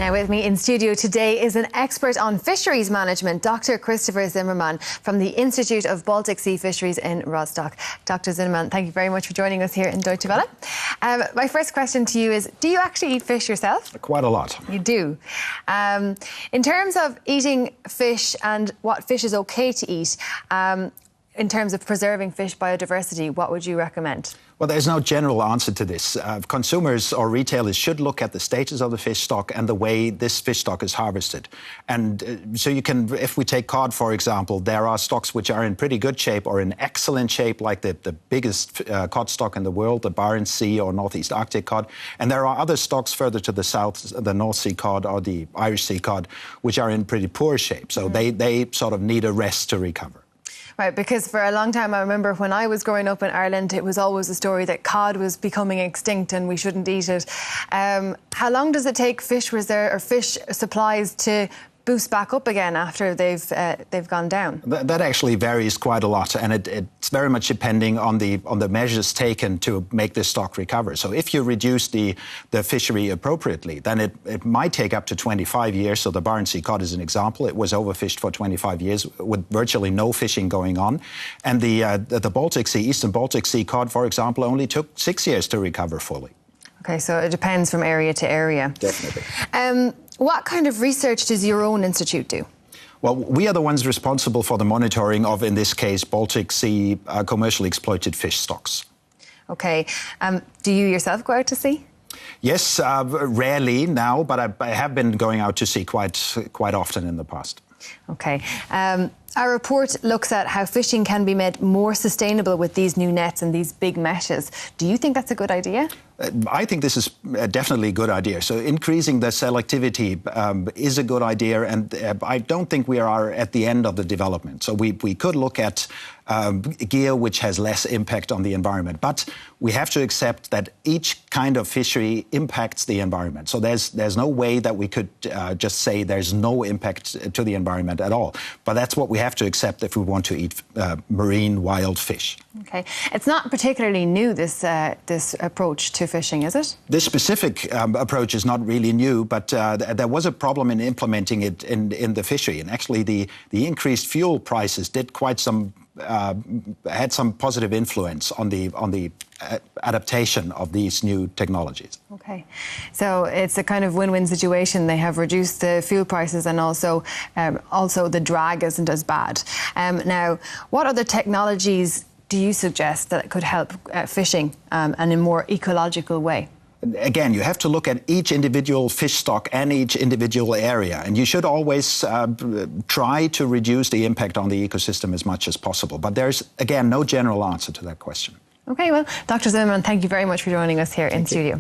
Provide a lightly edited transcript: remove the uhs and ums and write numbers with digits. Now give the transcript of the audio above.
Now with me in studio today is an expert on fisheries management, Dr. Christopher Zimmermann from the Institute of Baltic Sea Fisheries in Rostock. Dr. Zimmermann, thank you very much for joining us here in Deutsche Welle. My first question to you is, do you actually eat fish yourself? Quite a lot. You do. In terms of eating fish and what fish is okay to eat, in terms of preserving fish biodiversity, what would you recommend? Well, there's no general answer to this. Consumers or retailers should look at the status of the fish stock and the way this fish stock is harvested. And so you can, if we take cod, for example, there are stocks which are in pretty good shape or in excellent shape, like the biggest cod stock in the world, the Barents Sea or Northeast Arctic cod. And there are other stocks further to the south, the North Sea cod or the Irish Sea cod, which are in pretty poor shape. So they sort of need a rest to recover. Right, because for a long time, I remember when I was growing up in Ireland, it was always a story that cod was becoming extinct and we shouldn't eat it. How long does it take fish supplies to boost back up again after they've gone down? That actually varies quite a lot, and it's very much depending on the measures taken to make this stock recover. So if you reduce the fishery appropriately, then it might take up to 25 years. So the Barents Sea cod is an example. It was overfished for 25 years with virtually no fishing going on. And the Baltic Sea, Eastern Baltic Sea cod, for example, only took 6 years to recover fully. OK, so it depends from area to area. Definitely. What kind of research does your own institute do? Well, we are the ones responsible for the monitoring of, in this case, Baltic Sea commercially exploited fish stocks. OK. Do you yourself go out to sea? Yes, rarely now, but I have been going out to sea quite often in the past. OK. Our report looks at how fishing can be made more sustainable with these new nets and these big meshes. Do you think that's a good idea? I think this is definitely a good idea. So increasing the selectivity is a good idea, and I don't think we are at the end of the development. So we could look at gear which has less impact on the environment, but we have to accept that each kind of fishery impacts the environment. So there's no way that we could just say there's no impact to the environment at all. But that's what we have to accept if we want to eat marine wild fish. OK. It's not particularly new, this approach to fishing, is it? This specific approach is not really new, but there was a problem in implementing it in the fishery. And actually, the increased fuel prices did had some positive influence on the adaptation of these new technologies. OK. So it's a kind of win-win situation. They have reduced the fuel prices and also the drag isn't as bad. Now, what other technologies do you suggest that could help fishing and in a more ecological way? Again, you have to look at each individual fish stock and each individual area, and you should always try to reduce the impact on the ecosystem as much as possible. But there's, again, no general answer to that question. OK, well, Dr. Zimmermann, thank you very much for joining us here in studio.